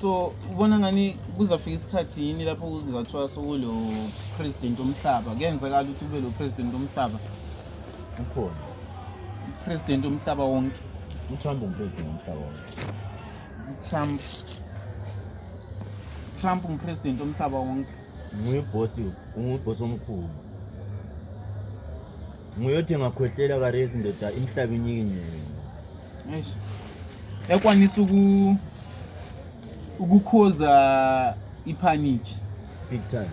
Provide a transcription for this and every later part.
so ubona ngani kuzafika isikhathi yini lapho kuzathiwa sokulo president omhlaba kuyenzekala ukuthi ube lo president omhlaba ukhona president omhlaba wonke uTrump umpresident omhlaba wonke Trump umpresident omhlaba wonke nguboss omkhulu nguyothi ngakhwehlela karesi ndoda imhlaba inyikinyeke eish ekwanisa ukukhoza ipanic big time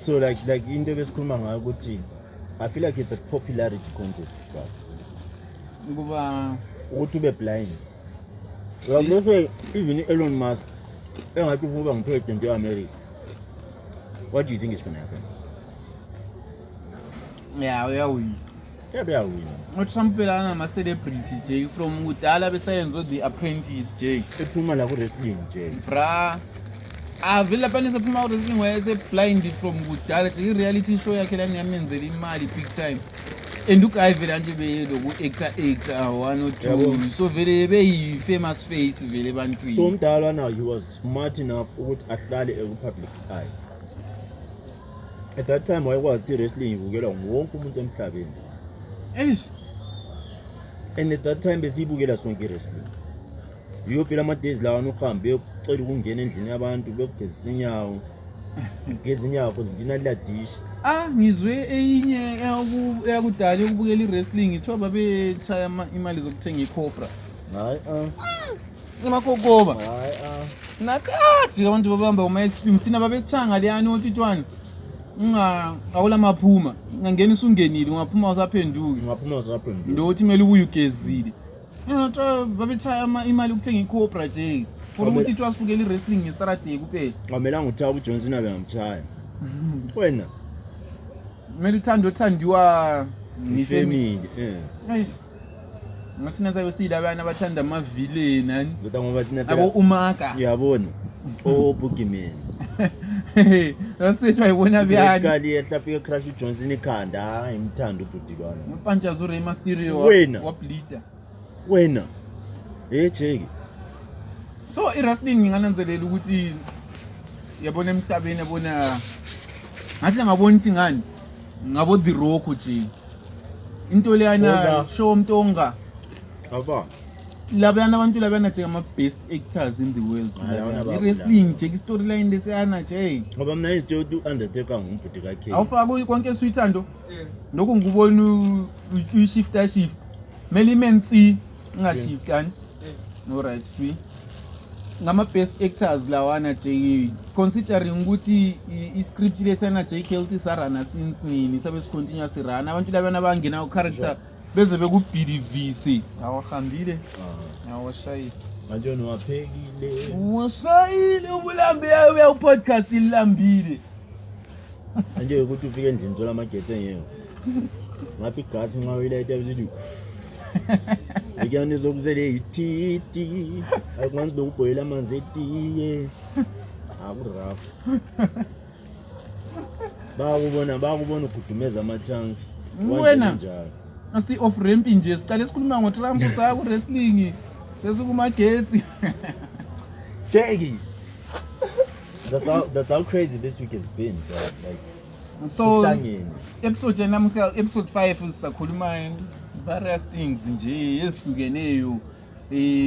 so like into besikhuluma ngayo ukuthi I feel like it's a popularity contest kuba ukuthi ube blind uyabona even Elon Musk engathi ufuna ngupresident weAmerica. What do you think is going to happen? Yeah, we uyawina uTrump phela nama celebrities nje from kudala besayenza The Apprentice nje ephuma la ku wrestling nje bra vele lapha nisephuma ku wrestling wayese blind from kudala nje i-reality show yakhe lana yamenzela imali big time and uguy vele nje beyelo ku actor 1 or 2 so vele beyi famous face vele ebantwini so umdala now he was smart enough ukuthi ahlale e public eye. At that time wayekwazi wrestling ibukelwa wonke umuntu emhlabeni. Eish. And at that time besibukela sonke wrestling. Uyophila ama-days lawa uhambe ucela ukungena endlini yabantu bekugezisa inyawo. Ugeza inyawo because ngina la dish. Ngizwe eyinye eyakudala ukubukela i-wrestling ithiwa babechaya imali zokuthenga iCobra. Hayi Imakhokoba. Hayi Nakathi abantu babamba uma-extreme thina babesichanga leyani otitwana. Awula maphuma ngangena usungenile ungaphuma usaphenduka ndothi kumele ubuye ugezile babechaya imali ukuthenga iCobra nje for ukuthi ithiwa sibukela i-wrestling ngeSaturday kuphela ngamelanga uThabo Johnson abe ngamchaya wena kumele uthandiwa ngifamily ngathi nazabe silabana abathanda ama-villain nani ngoba thina abo umaka uyabona boogeyman Nasithiwa yibona byani. Kali ehlafika Crush Johnson ikhanda imthanda ubudilwana. Upanchazo Rey Mysterio wableeder. Wena. Jeki. So i-wrestling ngingananzelela ukuthi yabona emhlabeni yabona ngathi ngabona ukuthi ngani ngabo The Rock nje. Into leyana show umntonga. Aba. Labana abantu labana nje ama best actors in the world. I-wrestling nje storyline lesiyana nje. Ngoba mina izinto Undertaker ngumbhudi kakhe. Awufaka konke suyithando. Lokho ngikubona u-shifter shift. Melimensi ngashiftan. No right sweet. Ngama best actors lawana nje considering ukuthi i-script lesiyana nje Kelty sarana since nini sabe sicontinue sirana abantu labana bangena u-character beze bekubhidivisi awahambile awashayile manje nowaphekile washayile ubulambe yawe podcast ilambile manje ukuthi ufike endlini thola amagetse ngeke ngapha igas nxa uyilayita bizithi ikiyane zokuzele ititi akwanzi lokubhoyela amanzi etiye akuraf bakubona ukudumeza ama-chunks wena asi off ramp nje siqale sikhuluma ngoTrump usaya ku wrestling sesikumagetsi Jackie. That's how crazy this week has been, like so episode namhla episode 5 sisakhuluma various things nje ezihlukeneyo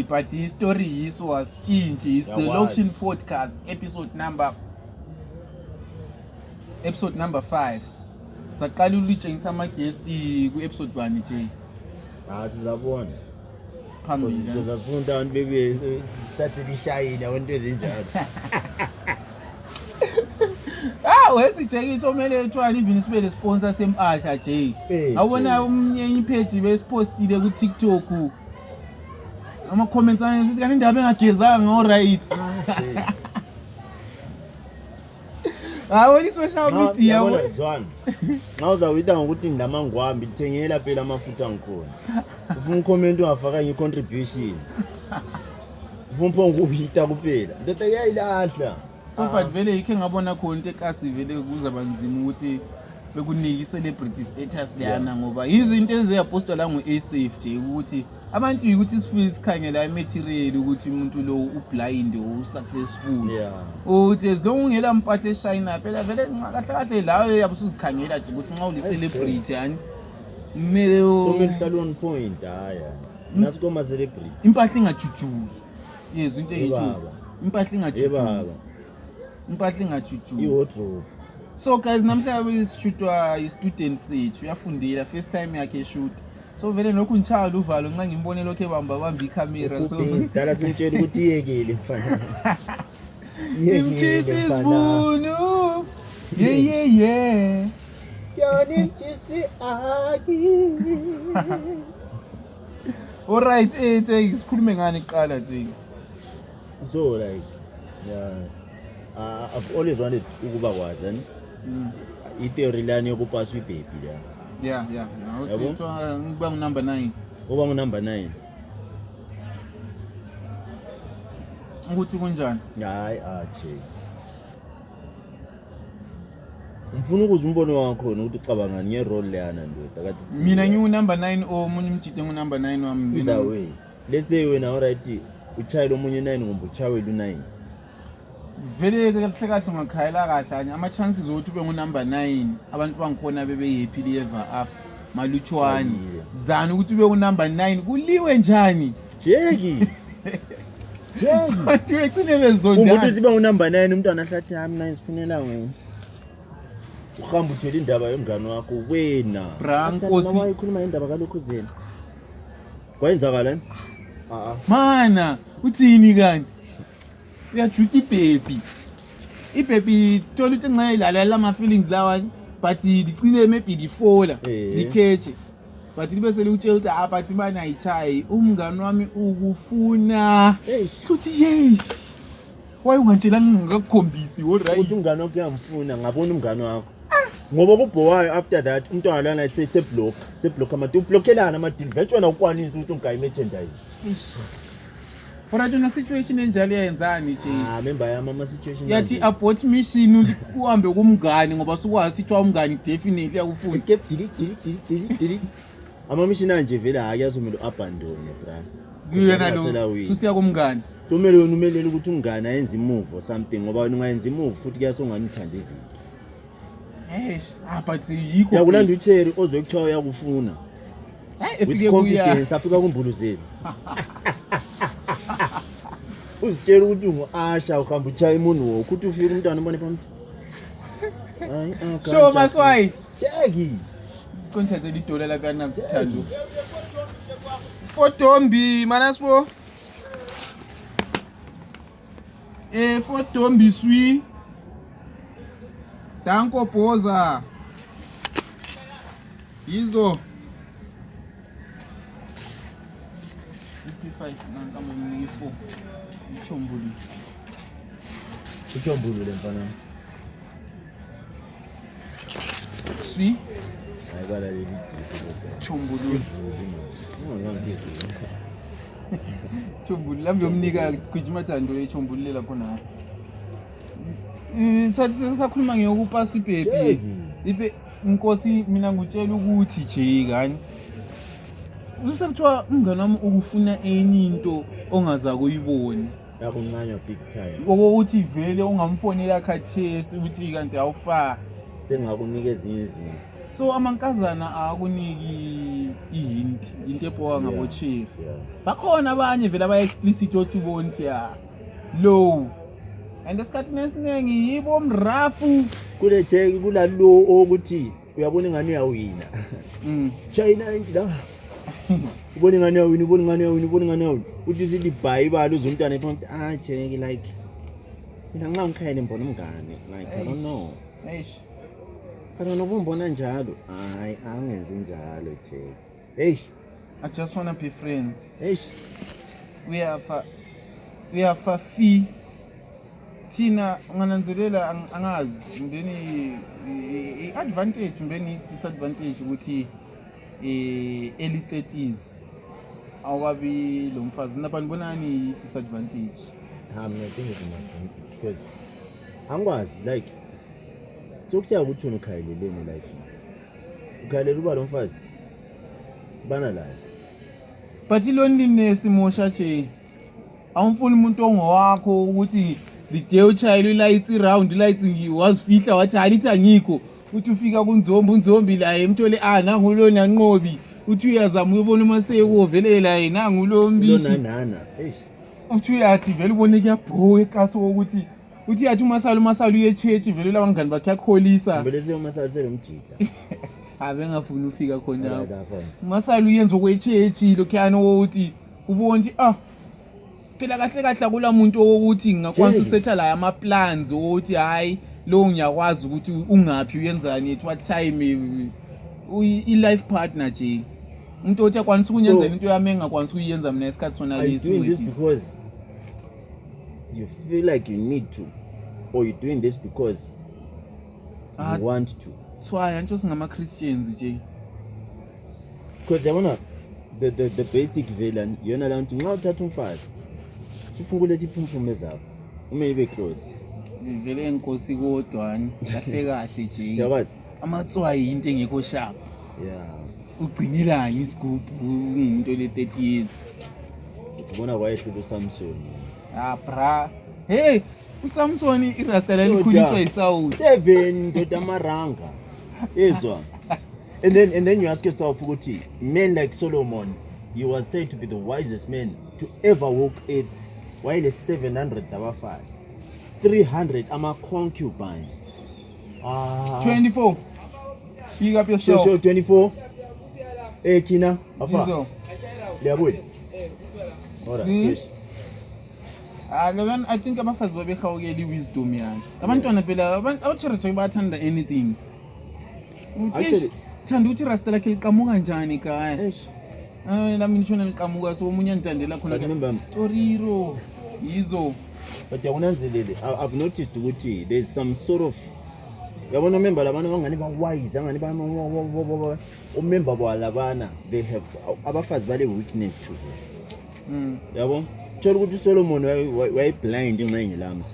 but the story is was change is the Lokshin podcast episode number 5 saqala ulitshengisa ama guest ku episode 1 nje sizabona phambili sizafunda abantu bebe start lishayina abantu ezinjalo wesijekisa omele ethwala even sibe sponsor semahla nje awubona umnye page besipostile ku TikTok ama comments sithi kanti indaba engagezanga ngo right awoni social media wona ngawuzawita ngokuthi ndamangwambi ngithengela phela amafutha ngikhona ufuna ucomment ungafaka i-contribution ufuna ukuhita kuphela ndoda yayilahla so but vele yikho ngabona khona into ekasi vele kuzaba nzima ukuthi bekunika i-celebrity status leyana ngoba izinto eziyapostwa la ngo-ASAF nje ukuthi abantu ukuthi sifike sikhangela imaterial ukuthi umuntu lo ublind or usuccessful uthi as long ungela mpahla eshayina phela vele kahle kahle lawe yabe usuzikhangela nje ukuthi nxa uli celebrity yani kumele so ngihlala on point haya nasi koma celebrity impahla ingajujuki yezwe into eyithu impahla ingajujuki impahla ingajujuki iwardrobe. So guys, namhlanje sishutwa i-student sethu uyafundela first time yakhe shoot. So vele lokhu ngichaya uvalo nxa ngimbone lokho ebamba ikhamera so dala simtshela ukuthi iyekele mfana. Imchisi isibunu. Yeah. Yoni mchisi aki. Alright, sikhulume ngani kuqala nje. So like I've always wanted ukuba kwazi and i-theory lani yokupasa ibaby la. Yeah. Ngiba number 9. Uba number 9. Ukuthi kunjani? Hayi aje. Ngifuna ukuzwa umbono wakho ukuthi ucabanga nge role yana ndoda kathi mina ngiwu number 9 or umunye umjide ngu number 9 wami. Either way. Let's say wena alright uchild omunye 9 ngombe uchawela u9. Vele kahle ungakhayela kahle ama chances ukuthi ube ngu number 9 abantu bangikhona bebe happy ever after maluchwani than ukuthi ube ngu number 9 kuliwe njani Jeki bathi wecine bezondana umuntu uziba ngu number 9 umntwana ahlathi hami na isifunela wena uhamba uthwele indaba yomngane wakho wena Brankosi nawe ukhuluma indaba kalokho zeni kwayenzakalani mana uthini kanti uyajuta ibaby thola ukuthi nxa ilalela ama feelings lawa but licine maybe lifola likheche but libe selutshela ukuthi but bana ayichayi umngane wami ukufuna futhi yes why ungantshela ngingakukhombisi alright ukuthi umngane wakho uyamfuna ngabona umngane wakho ngoba kubhowayo after that umntwana lana athi se-block ama-deal blockelana ama-deal vetswana ukwanisa ukuthi ungayi merchandise Alright, una situation enjalo yenzani nje? Member yami ama situation. Yathi abort mission uhambe kumngane ngoba sukwazi ukuthi umngane definitely yakufuna. Escape delete. Ama mission anje vele akuyazomela uabandone bra. Kuyena lo susiya kumngane. So kumele wena umelele ukuthi umngane ayenze move or something ngoba wena ungayenza move futhi kuyasongani uthanda izinto. But yikho. Yakulanda ucherry ozokuthiwa uyakufuna. Efike kuya. Afika kumbuluzeli. Uzitshela ukuthi ungu-Asha uhamba uchaya imunhu ukuthi ufike umntwana ubone phambili. Hayi show maswayi. Jeki. Konthathe lidola la kana Thando. Fotombi manasibo. Fotombi swi. Danko Boza. Yizo. 55 nankama mniki 4. Uchombulu mfana. Swi. Ayibala leli chombulu. Chombulu lambe umnika kujima Thando echombululela khona. Sathi sakhuluma ngeyokupasa ibaby. Ibe inkosi mina ngutshela ukuthi nje kani usabuthiwa umngane wami ukufuna enye into ongaza kuyibona yakuncanywa big time ukuthi vele ungamfonela khathesi ukuthi kanti awufa sengakunika ezinye izinto so amankazana akuniki ihint into epoka ngabochiri bakhona abanye vele aba explicit othi ubona ukuthi low and esikhathini esiningi yibo omrafu kule jeki kula lo ukuthi uyabona ingane uyawina China into la ubona ingane uyawina uthi sithi bhayibali uzumntana ephonto jeki like mina nxa ngikhayele mbona umngane like I don't know kana nokumbona njalo hayi angenzi njalo jeki I just want to be friends we are fee thina ungananzelela angazi mbeni advantage mbeni disadvantage ukuthi early 30s awukabi lo mfazi mina banibonani disadvantage mina think because angikwazi like sokusiya ukuthi unokhayeleleni life ukhayelela uba lo mfazi bana la but i-loneliness mosha nje awumfuni umuntu ongowakho ukuthi the day uchayela i-lights i-round lights wazifihla wathi halithi angikho uthi ufika unzombi la emthole nangulo nanqobi uthi uyazama uyobona uma sekuvelela yena nangulo mbishi nana uthi uyathi vele ubone kuyabhoka ekaso ukuthi uthi yathi umasalo uye church vele labangani bakhe yakholisa vele seyomasalo selomjida abengafuni ufika khona umasalo uyenza okwe-church lokhuyana wokuthi ubona ukuthi phela kahle kula muntu wokuthi ngingakwanisa usetha la ama-plans wokuthi hayi lo ngiyakwazi ukuthi ungaphi uyenzani at what time i-life partner nje umuntu othi akwanisa ukunyenzela into yami engakwanisa ukuyenza mina esikhathi sona lesi because you feel like you need to, or you're doing this because you want to. So antsho singama-Christians nje because yabona the basic villain yona la nto nxa uthatha umfazi sifuna ukuletha iphumpume zakho uma ibe close vele enkosi kodwani kahle nje yabathi amatswayi into engekho sharp ugcinelani isigubhu ungumuntu le-30 years ubona kwayehlula uSamson bra hey uSamson irasta lalikhuliswa yiSawuli 7 ndoda amaranga ezwa and then you ask yourself ukuthi men like Solomon, he was said to be the wisest man to ever walk earth, while 700 abafazi 300 ama-concubine 24 pick up yourself show 24 kina afa liyabuya alright I think abafazi babehawukela i-wisdom yakhe abantwana phela abachurch bayathanda anything uthi thanda ukuthi rasta lakhe liqhamuka kanjani kaya nami nishona liqhamuka so omunye andithandela khona toriro yizo but yakunanzelele I've noticed ukuthi there's some sort of yabona member labana bangani ba-wise angani umember balabana they have abafazi bale weakness to them yabo thola ukuthi uSolomon wayeblind ngengelamsa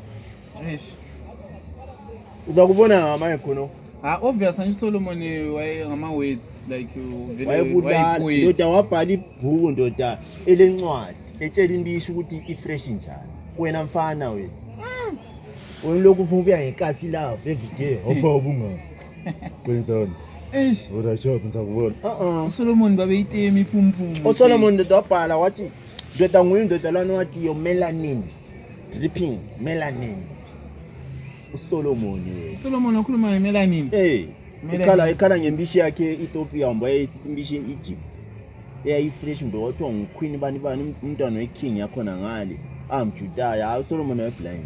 uza kubona ngamaye khona obvious nje uSolomon ngama-words like wayebulala ndoda wabhala ibhuku ndoda elencwadi etshela imbisho ukuthi ifresh njani wena mfana wena wena lokhu ufuna ukuya ngekasi lapho everyday awufa ubunga kwenzani ora shop ngizakubona uSolomon babeyitema iphumpumu uSolomon ndoda wabhala wathi ndoda nguyindoda lana wathi yo melanin dripping melanin uSolomon wakhuluma ngemelanin ikhala ngembishi yakhe Ethiopia umba yayisithi imbishi Egypt eyayifresh mbe wathiwa nguqueen bani umntwana weking yakhona ngale amjudaya uSolomon wayeblind